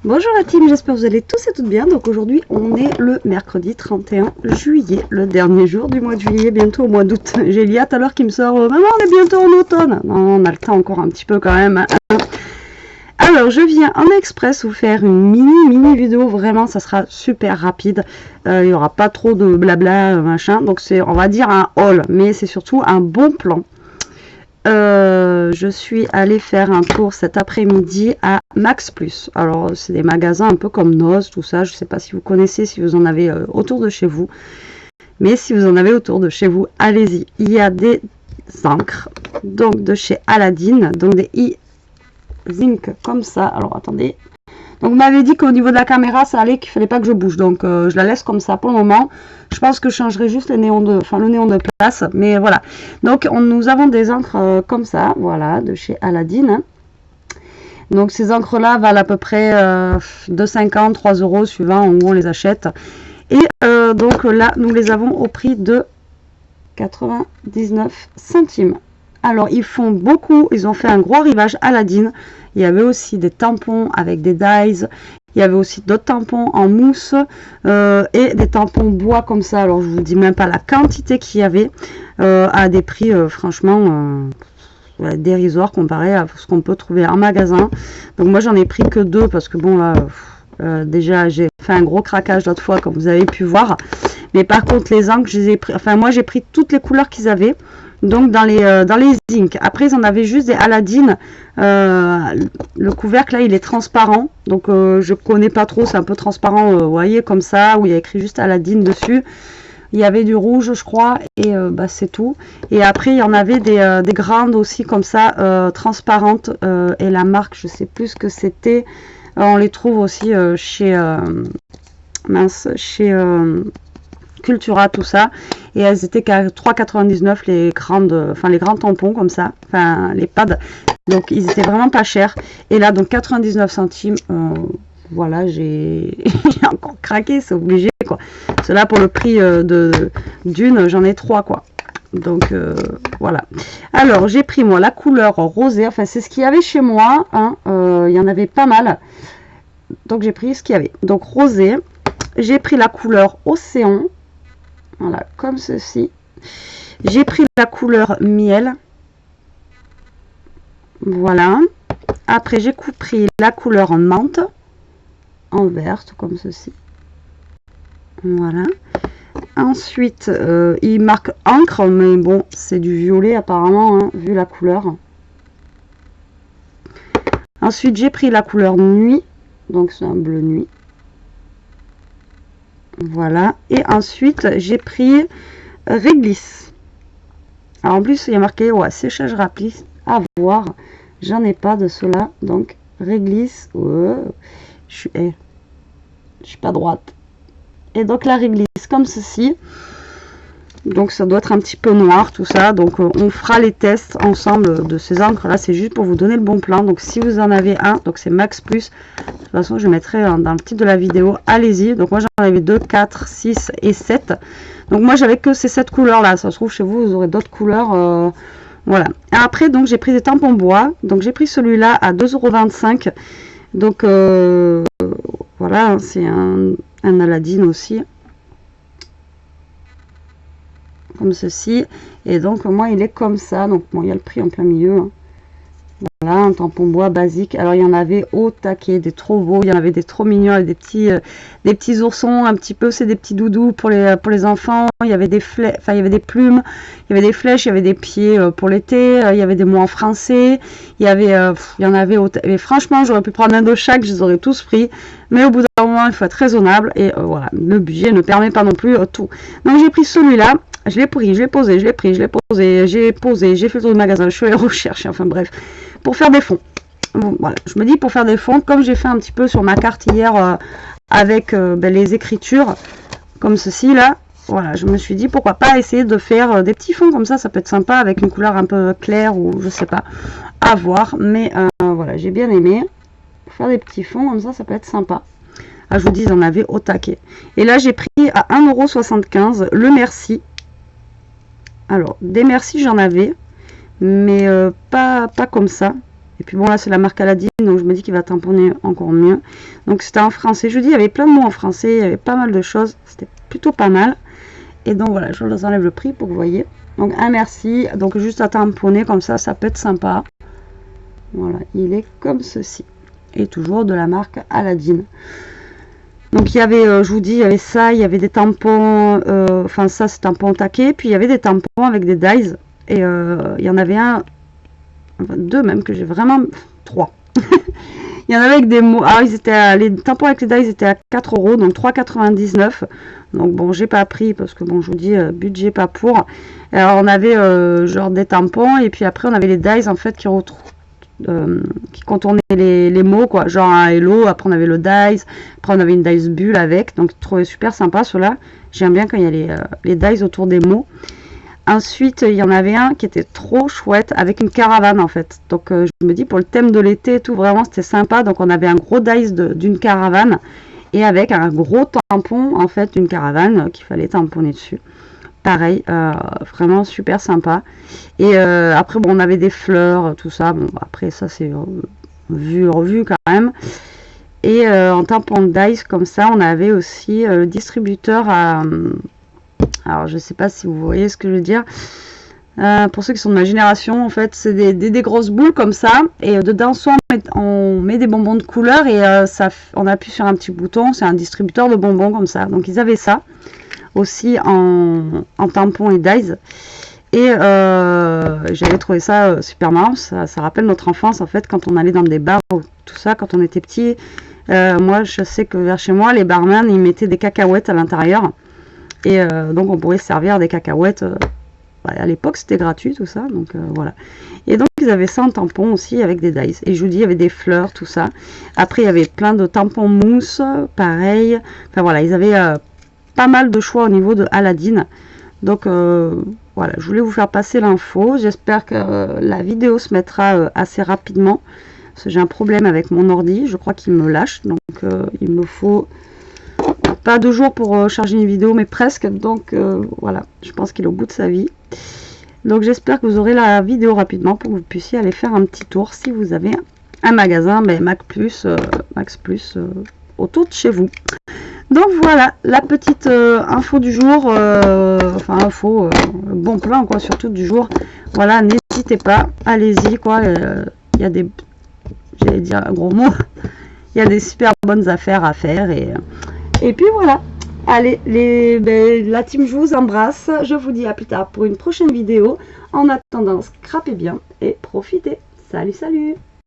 Bonjour la team, j'espère que vous allez tous et toutes bien. Donc aujourd'hui on est le mercredi 31 juillet, le dernier jour du mois de juillet, bientôt au mois d'août. J'ai Lia tout à l'heure qui me sort maman on est bientôt en automne. Non, on a le temps encore un petit peu quand même. Alors je viens en express vous faire une mini vidéo, vraiment ça sera super rapide. Il n'y aura pas trop de blabla machin, donc c'est on va dire un haul, mais c'est surtout un bon plan. Je suis allée faire un tour cet après-midi à Max Plus. Alors c'est des magasins un peu comme Noz, tout ça. Je ne sais pas si vous connaissez, si vous en avez autour de chez vous. Mais si vous en avez autour de chez vous, allez-y. Il y a des encres, donc de chez Aladdin, donc des e-zinc comme ça. Alors attendez. Donc vous m'avez dit qu'au niveau de la caméra ça allait, qu'il fallait pas que je bouge, donc je la laisse comme ça pour le moment. Je pense que je changerai juste le néon de place, mais voilà. Donc nous avons des encres comme ça, voilà, de chez Aladdin. Donc ces encres là valent à peu près 2,50, 3 € suivant où on les achète. Et donc là nous les avons au prix de 99 centimes. Alors ils font beaucoup, ils ont fait un gros arrivage Aladdin. Il y avait aussi des tampons avec des dies. Il y avait aussi d'autres tampons en mousse et des tampons bois comme ça. Alors je vous dis même pas la quantité qu'il y avait à des prix franchement dérisoires comparé à ce qu'on peut trouver en magasin. Donc moi j'en ai pris que 2 parce que bon là déjà j'ai fait un gros craquage l'autre fois comme vous avez pu voir. Mais par contre les encres je les ai pris, enfin moi j'ai pris toutes les couleurs qu'ils avaient. Donc dans les zinc. Après ils en avaient juste des Aladdin. Le couvercle là il est transparent. Donc je connais pas trop, c'est un peu transparent, vous voyez comme ça, où il y a écrit juste Aladdin dessus. Il y avait du rouge je crois et bah, c'est tout. Et après il y en avait des grandes aussi comme ça, transparentes. Et la marque je sais plus ce que c'était. On les trouve aussi chez Cultura, tout ça, et elles étaient qu'à 3,99 les grands tampons comme ça, enfin les pads, donc ils étaient vraiment pas chers. Et là donc 99 centimes, voilà, j'ai encore craqué, c'est obligé quoi. Cela pour le prix d'une, j'en ai 3 quoi. Donc voilà. Alors j'ai pris moi la couleur rosée, enfin c'est ce qu'il y avait chez moi, hein. Il y en avait pas mal, donc j'ai pris ce qu'il y avait. Donc rosé, j'ai pris la couleur océan. Voilà, comme ceci. J'ai pris la couleur miel. Voilà. Après, j'ai pris la couleur menthe. En verte, comme ceci. Voilà. Ensuite, il marque encre, mais bon, c'est du violet apparemment, hein, vu la couleur. Ensuite, j'ai pris la couleur nuit. Donc, c'est un bleu nuit. Voilà, et ensuite j'ai pris réglisse. Alors en plus il y a marqué ouais, séchage rapide à voir. J'en ai pas de cela, donc réglisse. Je suis pas droite. Et donc la réglisse comme ceci. Donc ça doit être un petit peu noir tout ça. Donc on fera les tests ensemble de ces encres là. C'est juste pour vous donner le bon plan. Donc si vous en avez un, donc c'est Max Plus. De toute façon je mettrai dans le titre de la vidéo. Allez-y. Donc moi j'en avais 2, 4, 6 et 7. Donc moi j'avais que ces 7 couleurs là. Ça se trouve chez vous vous aurez d'autres couleurs. Voilà. Après donc j'ai pris des tampons bois. Donc j'ai pris celui-là à 2,25 €. Donc voilà, c'est un Aladdin aussi. Comme ceci, et donc moi il est comme ça, donc bon il y a le prix en plein milieu, hein. Voilà, un tampon bois basique. Alors il y en avait au taquet, des trop beaux, il y en avait des trop mignons avec des petits oursons un petit peu, c'est des petits doudous pour les enfants. Il y avait des flèches, enfin il y avait des plumes, il y avait des flèches, il y avait des pieds pour l'été, il y avait des mots en français, il y en avait et franchement j'aurais pu prendre un de chaque, je les aurais tous pris, mais au bout d'un moment il faut être raisonnable et voilà, le budget ne permet pas non plus tout. Donc j'ai pris celui-là. Je l'ai pris, je l'ai posé, je l'ai pris, je l'ai posé, j'ai fait le tour du magasin, je suis allée rechercher, enfin bref, pour faire des fonds. Bon, voilà, je me dis pour faire des fonds, comme j'ai fait un petit peu sur ma carte hier avec les écritures, comme ceci là, voilà, je me suis dit pourquoi pas essayer de faire des petits fonds comme ça peut être sympa avec une couleur un peu claire ou je sais pas, à voir, mais voilà, j'ai bien aimé, faire des petits fonds comme ça peut être sympa. Ah, je vous dis, j'en avais au taquet. Et là, j'ai pris à 1,75 € le Merci. Alors, des Merci, j'en avais, mais pas comme ça. Et puis bon, là, c'est la marque Aladine, donc je me dis qu'il va tamponner encore mieux. Donc, c'était en français. Je vous dis, il y avait plein de mots en français, il y avait pas mal de choses. C'était plutôt pas mal. Et donc, voilà, je vous enlève le prix pour que vous voyez. Donc, un merci. Donc, juste à tamponner comme ça peut être sympa. Voilà, il est comme ceci. Et toujours de la marque Aladine. Donc, il y avait, je vous dis, il y avait ça, il y avait des tampons. Enfin, ça, c'est tampon taqué. Puis, il y avait des tampons avec des dies. Et il y en avait un, enfin, deux même, que j'ai vraiment... Trois. Il y en avait avec des mots. Alors, les tampons avec les dies étaient à 4 €, donc 3,99 €. Donc, bon, j'ai pas pris parce que, bon, je vous dis, budget pas pour. Alors, on avait genre des tampons, et puis après, on avait les dies en fait qui contournaient les mots, quoi. Genre un hello, après, on avait le dies, après, on avait une dies bulle avec. Donc, je trouvais super sympa ceux-là. J'aime bien quand il y a les dies autour des mots. Ensuite, il y en avait un qui était trop chouette avec une caravane en fait. Donc, je me dis pour le thème de l'été et tout, vraiment c'était sympa. Donc, on avait un gros dice d'une caravane et avec un gros tampon en fait d'une caravane qu'il fallait tamponner dessus. Pareil, vraiment super sympa. Et après, bon, on avait des fleurs, tout ça. Bon, après, ça c'est revu quand même. Et en tampon de dice comme ça, on avait aussi le distributeur à... Alors, je sais pas si vous voyez ce que je veux dire. Pour ceux qui sont de ma génération, en fait, c'est des grosses boules comme ça. Et dedans, soit on met des bonbons de couleur et on appuie sur un petit bouton. C'est un distributeur de bonbons comme ça. Donc, ils avaient ça aussi en tampon et dies. Et j'avais trouvé ça super marrant. Ça rappelle notre enfance, en fait, quand on allait dans des bars ou tout ça, quand on était petit. Moi, je sais que vers chez moi, les barman, ils mettaient des cacahuètes à l'intérieur. Et donc, on pourrait se servir des cacahuètes. À l'époque, c'était gratuit, tout ça. Donc, voilà. Et donc, ils avaient ça en tampon aussi avec des dies. Et je vous dis, il y avait des fleurs, tout ça. Après, il y avait plein de tampons mousse, pareil. Enfin, voilà, ils avaient pas mal de choix au niveau de Aladine. Donc, voilà, je voulais vous faire passer l'info. J'espère que la vidéo se mettra assez rapidement. Parce que j'ai un problème avec mon ordi. Je crois qu'il me lâche. Donc, il me faut... pas 2 jours pour charger une vidéo, mais presque. Donc voilà, je pense qu'il est au bout de sa vie. Donc j'espère que vous aurez la vidéo rapidement pour que vous puissiez aller faire un petit tour si vous avez un magasin, mais Max Plus autour de chez vous. Donc voilà, la petite info du jour, enfin info, bon plan quoi, surtout du jour. Voilà, n'hésitez pas, allez-y quoi, il y a des, j'allais dire un gros mot, il y a des super bonnes affaires à faire et puis voilà. Allez, la team, je vous embrasse. Je vous dis à plus tard pour une prochaine vidéo. En attendant, scrapez bien et profitez. Salut, salut!